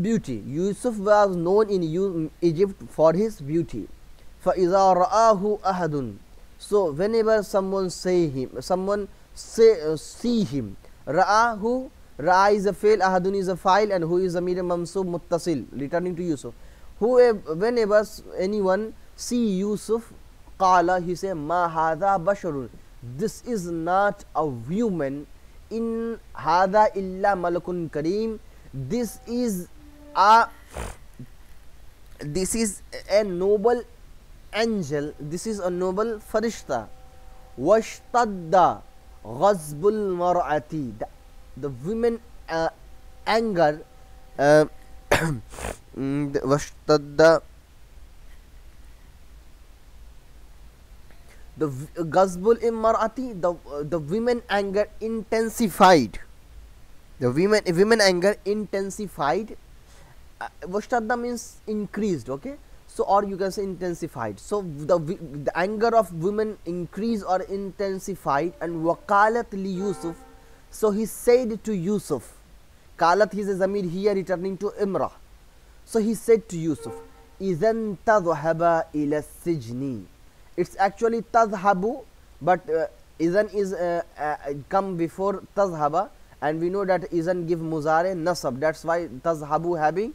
beauty. Yusuf was known in Egypt for his beauty. Fa iza ra'ahu ahadun, so whenever someone see him, ra'ahu Ra is a fail, ahadun is a file, and who is a mere mamsub muttasil, returning to Yusuf. Whenever anyone see Yusuf, qala, he say, ma hadha basharun, this is not a human, in hadha illa malakun kareem, this is a noble angel, this is a noble farishta. Washtadda ghazbul mar'ati, the women anger, washtadda, the ghazbul mar'ati, the women anger intensified, the women anger intensified. Washtadda means increased, okay, so or you can say intensified. So the anger of women increased or intensified. And waqalat li Yusuf, so he said to Yusuf, qalat is a zamir here returning to Imrah. So he said to Yusuf, idhan tadhhaba ila sijni, it's actually tadhhabu, but idhan is come before tadhhaba, and we know that idhan give muzare nasab, that's why tadhhabu having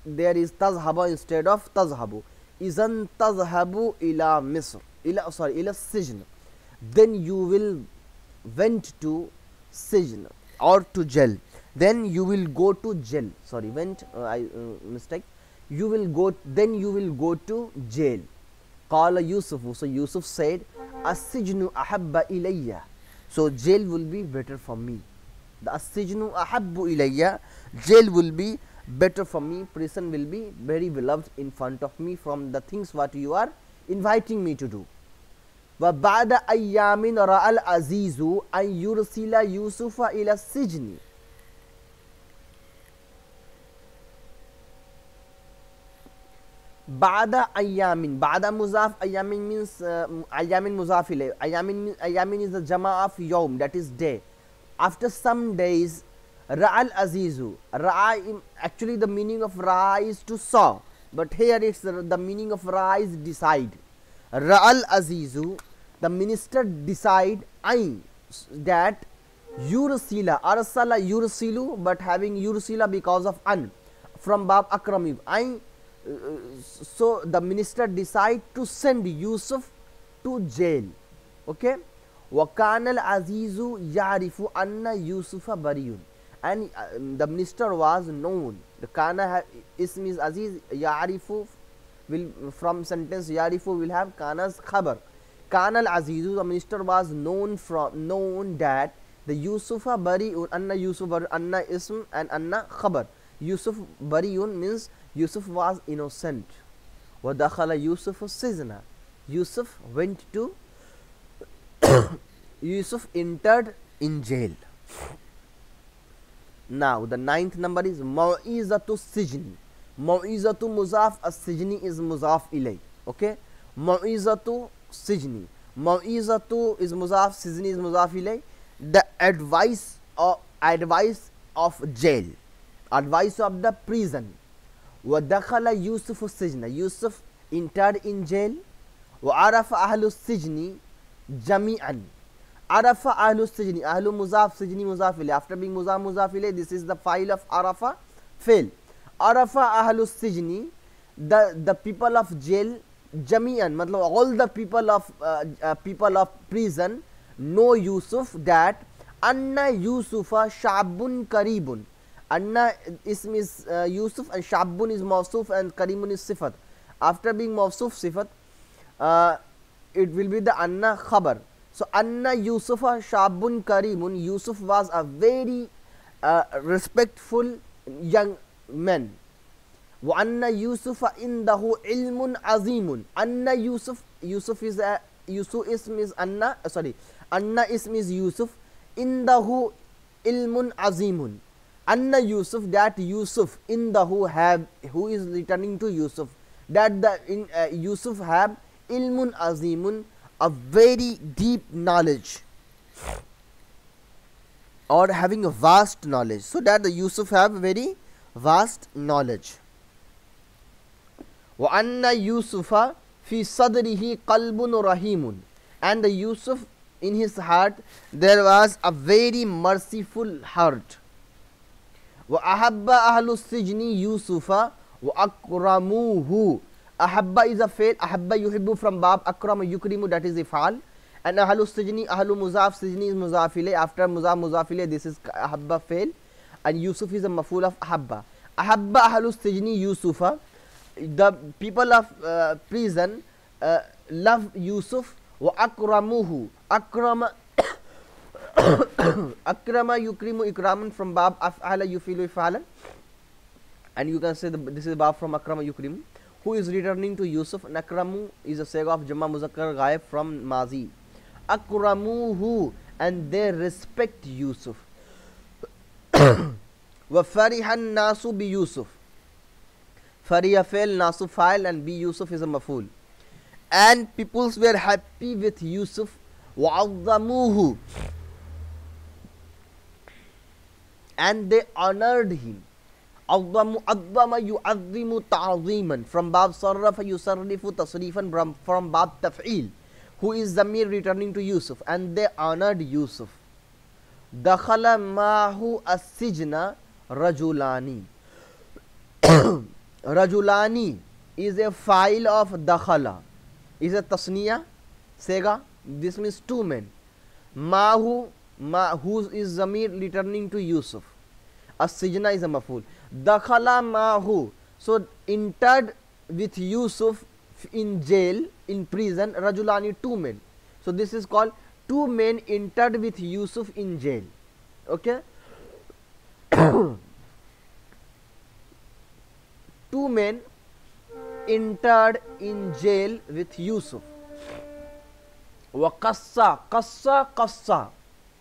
there is tazhaba instead of tazhabu. Izan tazhabu ila Misr, ila sijn, then you will went to sijn or to jail, then you will go to jail, sorry, went, mistake, you will go, then you will go to jail. Qala Yusuf, so Yusuf said, as-sijnu ahabba ilayya, so jail will be better for me. The as-sijnu ahabbu ilayya, jail will be better for me, prison will be very beloved in front of me from the things what you are inviting me to do. Wa ba'da ayyamin ra'al azizu an yursila Yusufa ila sijni, ba'da ayyamin, ba'da muzaf, ayyamin means ayyamin muzaf ilay, ayyamin is the jama of yawm, that is day. After some days, Ra'al Azizu, Ra'a, actually the meaning of Ra'a is to saw, but here it's the meaning of Ra'a is decide. Ra'al Azizu, the minister decide, that Yursila, Arsala Yursilu, but having Yursila because of an, from Bab Akrami, so the minister decide to send Yusuf to jail, okay. وَكَانَ الْعَزِيزُ يَعْرِفُ أَنَّ يُوسُفَ بَرِيٌّ, and the minister was known. The kana ism is Aziz, Ya'rifu will, from sentence Ya'rifu will have Kana's khabar. Kana al-Azizu, the minister was known that the Yusufa bari'un, Anna Yusuf, Anna ism and Anna khabar. Yusuf bari'un means Yusuf was innocent. Wa dakhala Yusuf as-sijna, Yusuf went to Yusuf entered in jail. Now the ninth number is Mau'izatu Sijni. Mau'izatu muzaf, as-sijni is muzaf ilay, okay. Mau'izatu Sijni, Mau'izatu is muzaf, Sijni is muzaf ilay. The advice of jail, advice of the prison. Wa dakhala Yusuf as-sijna, Yusuf entered in jail. Wa arafa ahlu sijni jami'an, arafa ahlu sijni, ahlu muzaf, sijni muzaf ilay, after being muzaf muzaf ilay, this is the file of arafa, fail. Arafa ahlu sijni, the people of jail, jami'an, matlab all the people of prison know Yusuf, that anna Yusufa shabun karibun, anna ism is Yusuf, and shabun is mawsuf and karimun is sifat. After being mawsuf sifat, it will be the anna khabar. So anna Yusufa shabun karimun, Yusuf was a very respectful young man. Wa anna Yusufa indahu ilmun azimun, anna Yusuf, Yusuf is Yusuf ism is anna, anna ism is Yusuf, indahu ilmun azimun, anna Yusuf, that Yusuf, indahu have, who is returning to Yusuf, that the Yusuf have ilmun azimun, a very deep knowledge, or having a vast knowledge, so that the Yusuf have very vast knowledge. Wa anna Yusufa fi sadrihi qalbun rahimun, and the Yusuf in his heart there was a very merciful heart. وَأَحَبَّ أَهْلُ السِّجْنِ يُوسُفَ وَأَكْرَمُوهُ. Ahabba is a fail. Ahabba yuhibbu from bab akrama yukrimu, that is the faal. And ahlu sijni, ahlu muzaf, sijni is muzafile. After muzaf muzafile, this is ahabba fail. And Yusuf is a maful of ahabba. Ahabba ahlu sijni Yusufa. The people of prison love Yusuf. Wa akramuhu. Akrama akrama yukrimu ikraman from bab af'ala yufilu if'alan. And you can say this is bab from akrama yukrimu. Who is returning to Yusuf? And akramu is a sega of Jama Muzakkar Ghaib from Mazi. Akramuhu, and they respect Yusuf. Wa farihan nasu bi Yusuf. Fariya fail, nasu file, and bi Yusuf is a maful. And peoples were happy with Yusuf. Wa azzamuhu, and they honored him. عظم يعظم تعظيما from bab صرف يصرف تصريفا from bab تفعيل. Who is Zamir returning to Yusuf? And they honored Yusuf. دخل معه السجن رجلان. رجلani is a file of dakhala, is a tasniya sega. This means two men. Mahu, who is Zamir returning to Yusuf. As-sijna is a maful. Dakhala mahu, so entered with Yusuf in jail, in prison. Rajulani, two men. So this is called two men entered with Yusuf in jail. Okay. Two men entered in jail with Yusuf. Wa qassa, qassa, qassa.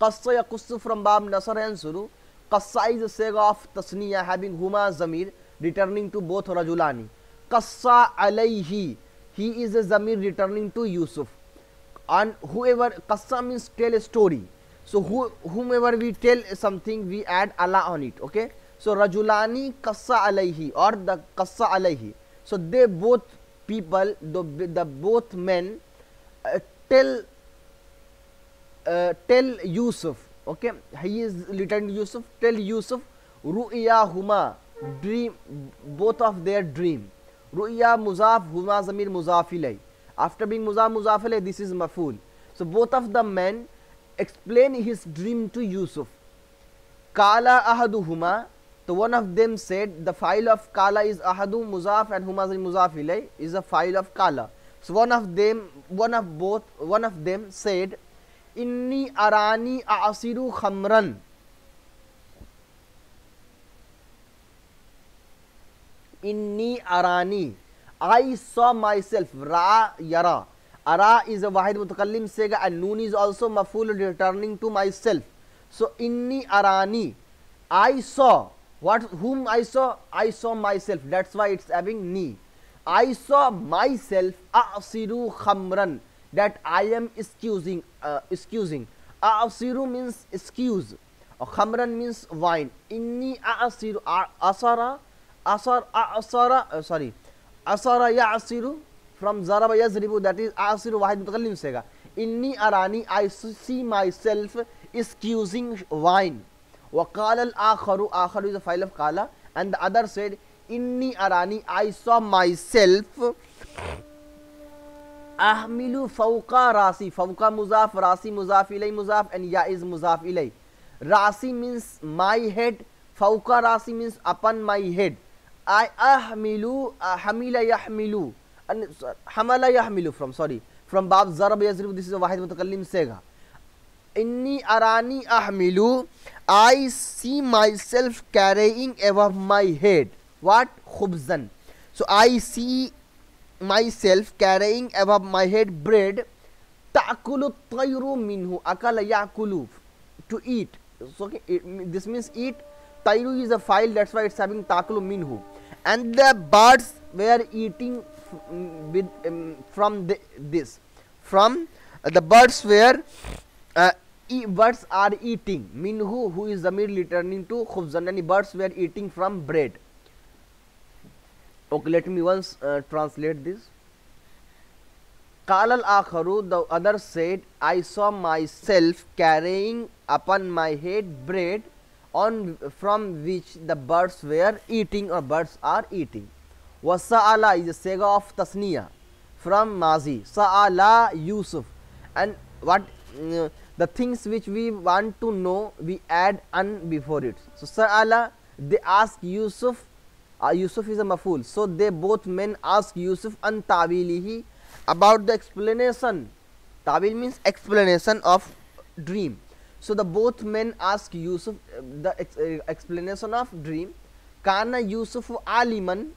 Qassa yaqussu from bab nasar yansuru. Qassa is a sega of tasniya having huma zamir returning to both rajulani. Qassa alayhi, he is a zamir returning to Yusuf. And whoever, qassa means tell a story. So whomever we tell something, we add ala on it. Okay. So rajulani qassa alayhi, or the qassa alayhi. So they both people, the both men tell Yusuf. Okay, he is returning to Yusuf. Tell Yusuf ru'ya huma, dream, both of their dream. Ru'ya muzaf, huma zamir muzaf ilay. After being muzaf muzaf ilay, this is maful. So both of the men explain his dream to Yusuf. Kala ahaduhuma, so one of them said, the file of kala is ahadu muzaf and huma zamir muzaf ilay is a file of kala. So one of them said, Inni arani a'asiru khamran. Inni arani, I saw myself. Ra yara. Ara is a wahid mutakallim sega, and noon is also maful returning to myself. So inni arani, I saw. What? Whom I saw? I saw myself. That's why it's having ni. I saw myself a'asiru khamran, that I am excusing. A'asiru means excuse. Khamran means wine. Inni a'asiru, asara ya'asiru from zaraba yazribu, that is a'asiru wahid mutakallim sega. Inni arani, I see myself excusing wine. Wa qala al-akharu, akharu is a file of qala, and the other said, Inni arani, I saw myself ahmilu fawqa rasi. Fawqa muzaf, rasi muzaf ilay muzaf, and ya is muzaf ilay. Rasi means my head, fawqa rasi means upon my head. I ahmilu, hamila yahmilu, and hamala yahmilu from bab zarab yazrib, this is a wahid mutakallim sega. Inni arani ahmilu, I see myself carrying above my head. What? Khubzan. So I see myself carrying above my head bread. Ta'kulu tayru minhu, akala ya'kulu, to eat. So okay, this means eat. Tayru is a file, that's why it's having ta'kulu minhu. And the birds were eating with from this. From the birds were birds are eating. Minhu, who is Zamir returning to khubzan, and the birds were eating from bread. Okay, let me once translate this. قال الآخر, the other said, I saw myself carrying upon my head bread on from which the birds were eating, or birds are eating. وَسَأَلَ is a sega of tasniya from mazi. Sa'ala Yusuf. And what the things which we want to know, we add an before it. So Sa'ala, they ask Yusuf. Yusuf is a maful. So they both men ask Yusuf an ta'wilihi, about the explanation. Ta'wil means explanation of dream. So the both men ask Yusuf the explanation of dream. Kana Yusuf aliman.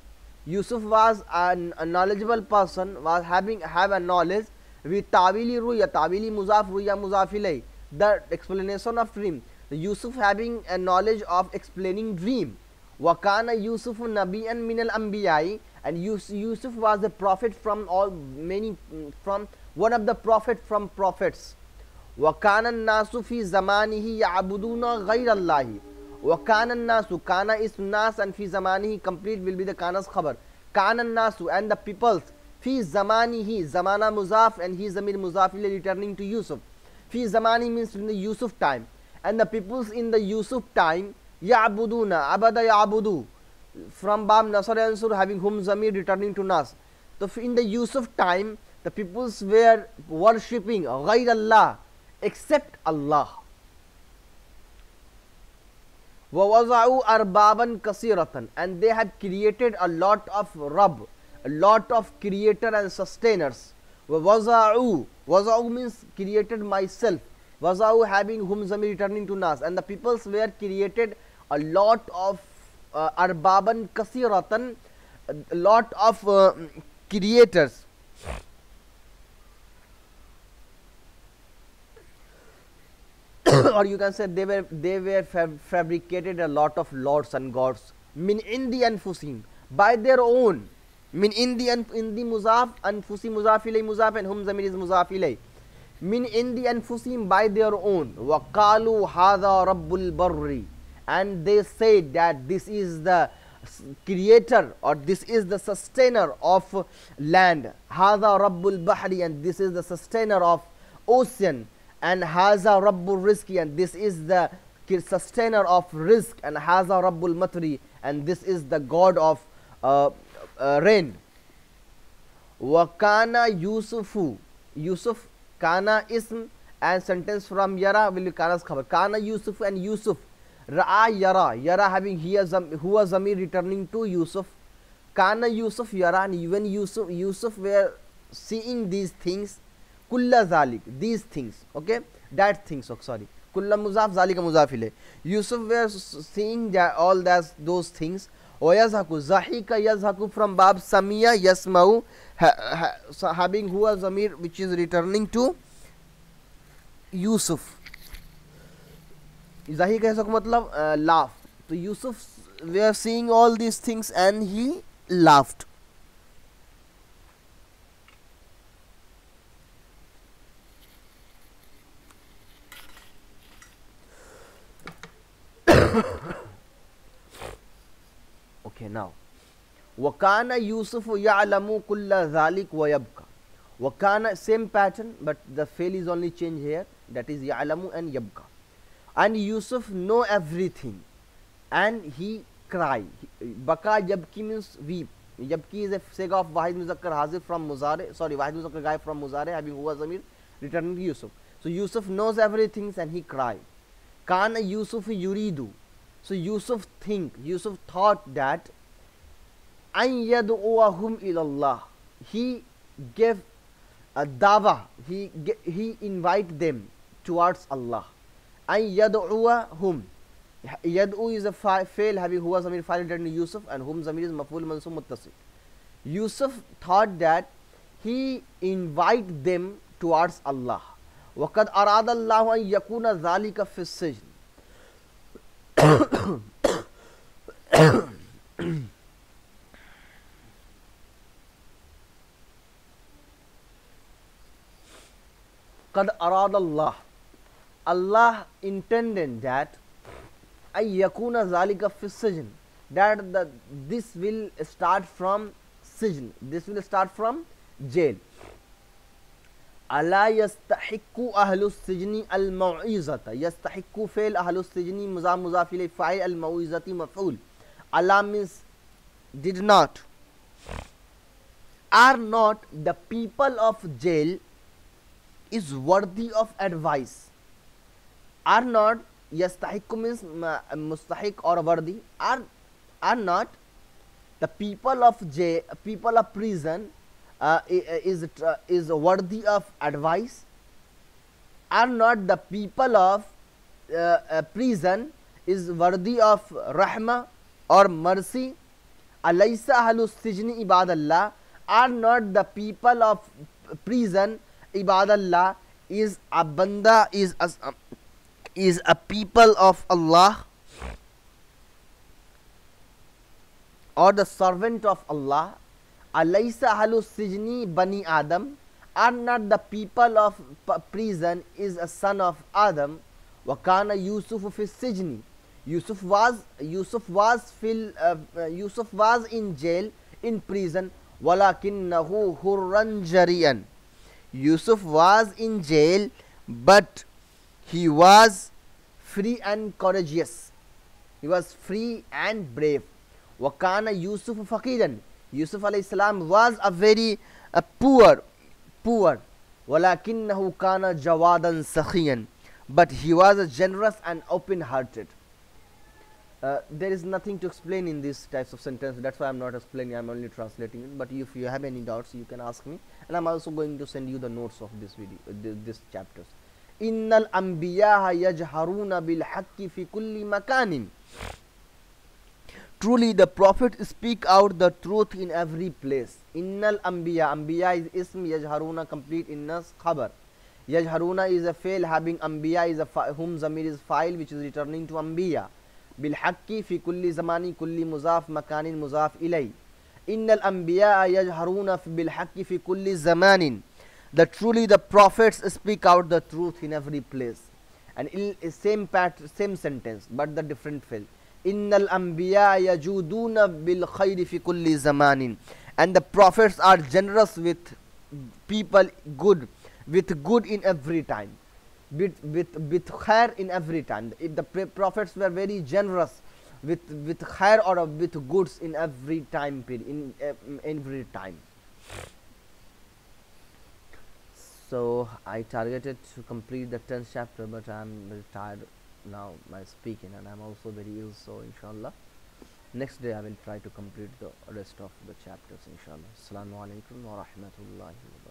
Yusuf was a knowledgeable person, was have a knowledge with ta'wili ruya, ta'wili muzaf ruya muzaf ilay, the explanation of dream. Yusuf having a knowledge of explaining dream. Wa kana Yusuf nabiyan min al-anbiya'i, and Yusuf was a prophet from from one of the prophet from prophets. Wa kana an-nasu fi zamanihi ya'buduna ghayra Allahi. Wa kana an-nasu, kana is nas, and fi zamanihi complete will be the kana's khabar. Kana an-nasu, and the peoples, fi zamanihi, zamana muzaf and he zamir muzaf returning to Yusuf. Fi zamani means in the Yusuf time, and the peoples in the Yusuf time, ya'buduna, abada ya'budu, from Bab Nasr Ansur having whom zamir returning to Nas. So in the Yusuf time, the peoples were worshipping ghayr Allah, except Allah. وَوَضَعُوا أَرْبَابًا كَثِيرَةً, and they had created a lot of Rabb, a lot of creator and sustainers. وَوَضَعُوا, وَضَعُوا means created myself. وَضَعُوا having whom zamir returning to Nas, and the peoples were created a lot of أَرْبَابًا كَثِيرَةً, a lot of creators. Or you can say they were fabricated a lot of lords and gods. Min indi anfusim, by their own. Min indi muzaf, anfusi muzaf ilay muzaf, and hum zamir is muzaf ilay. Min indi anfusim, by their own. Wa qalu hadha rabbul barri, and they said that this is the creator, or this is the sustainer of land. Hadha rabbul bahri, and this is the sustainer of ocean. And haza rabbul rizqi, and this is the sustainer of rizq. And haza rabbul matri, and this is the god of rain. Wa kana Yusufu, Yusuf, kana ism and sentence from yara will be kana's khabar. Kana Yusuf, and Yusuf, ra'a yara, yara having here huwa zamir returning to Yusuf. Kana Yusuf yara, and when Yusuf were seeing these things, kulla zalik, these things, okay, that things, sorry, kulla muzaf zalika muzaf ilay. Yusuf were seeing that all those things. Wa yazhaku, zahika yazhaku from bab samiya yasmau, having huwa zamir which is returning to Yusuf. Zahika yazhaku matlab laugh. So Yusuf were seeing all these things and he laughed. Okay, now wakana Yusufu ya'lamu kulla dhalik wa yabka. Wakana, same pattern, but the fail is only changed here, that is ya'lamu and yabka. And Yusuf know everything and he cry. Baka yabki means weep. Yabki is a sega of wahid muzakkar hazir from muzare, sorry, wahid muzakkar ghaib from muzare having huwa zamir returning to Yusuf. So Yusuf knows everything and he cry. Kana Yusuf yuridu. So Yusuf thought that an yad'uahum ilallah, he gave a dawa, he invite them towards Allah. An yad'uahum, yad'u is a fail having huwa zamir fa'il returning to Yusuf, and hum zamir is maf'ul mansub muttasil. Yusuf thought that he invite them towards Allah. وَقَدْ أَرَادَ اللَّهُ أَنْ يَكُونَ ذَلِكَ فِي السِّجْنِ. قَدْ أَرَادَ اللَّهُ, Allah intended that أَنْ يَكُونَ ذَلِكَ فِي السِّجْنِ, that this will start from sijn, this will start from jail. الا یستحق اہل السجن الموعظۃ، یستحق فعل، اہل السجن مضاف مضاف الیہ فاعل، الموعظۃ مفعول. الا means did not. Are not the people of jail is worthy of advice. Are not, yastahiq means mustahiq or worthy. Are not the people of jail, people of prison is worthy of advice. Are not the people of prison is worthy of rahmah or mercy. alaysa ahlus sijni ibadallah. Are not the people of prison ibadallah is a banda, is a people of Allah or the servant of Allah. alaysa ahlus sijni bani adam. Are not the people of prison is a son of Adam. wa kana Yusuf fi sijni. Yusuf was in jail, in prison. walakinnahu hurran jariyan. Yusuf was in jail, but he was free and courageous. He was free and brave. وَكَانَ يُوسُفُ فَقِيرًا. Yusuf alayhi salam was a very poor. وَلَكِنَّهُ كَانَ جَوَادًا سَخِيًّا. But he was generous and open-hearted. There is nothing to explain in these types of sentences. That's why I'm not explaining, I'm only translating it. But if you have any doubts, you can ask me. And I'm also going to send you the notes of this video, this chapters. Innal anbiya yajharuna bil haqqi fi kulli makanin. Truly the prophets speak out the truth in every place. Innal anbiya is ism, yajharuna complete, innas khabar. Yajharuna is a fail, having anbiya is a whom zamir is file, which is returning to anbiya. bil haqqi fi kulli zamani, kulli muzaf, makanin muzaf ilay. Innal anbiya yajharuna bil haqqi fi kulli zamanin. That truly the prophets speak out the truth in every place. And same sentence, but the different fill. Innal anbiya yajuduna bil khayri fi kulli zamanin. And the prophets are generous with people, good, with good in every time, with khair in every time. If the prophets were very generous with khair or with goods in every time period, in every time. So I targeted to complete the 10th chapter, but I'm very tired now by speaking, and I'm also very ill. So inshallah, next day I will try to complete the rest of the chapters. Inshallah. Assalamu-o-Alaikum wa rahmatullahi wa barakatuh.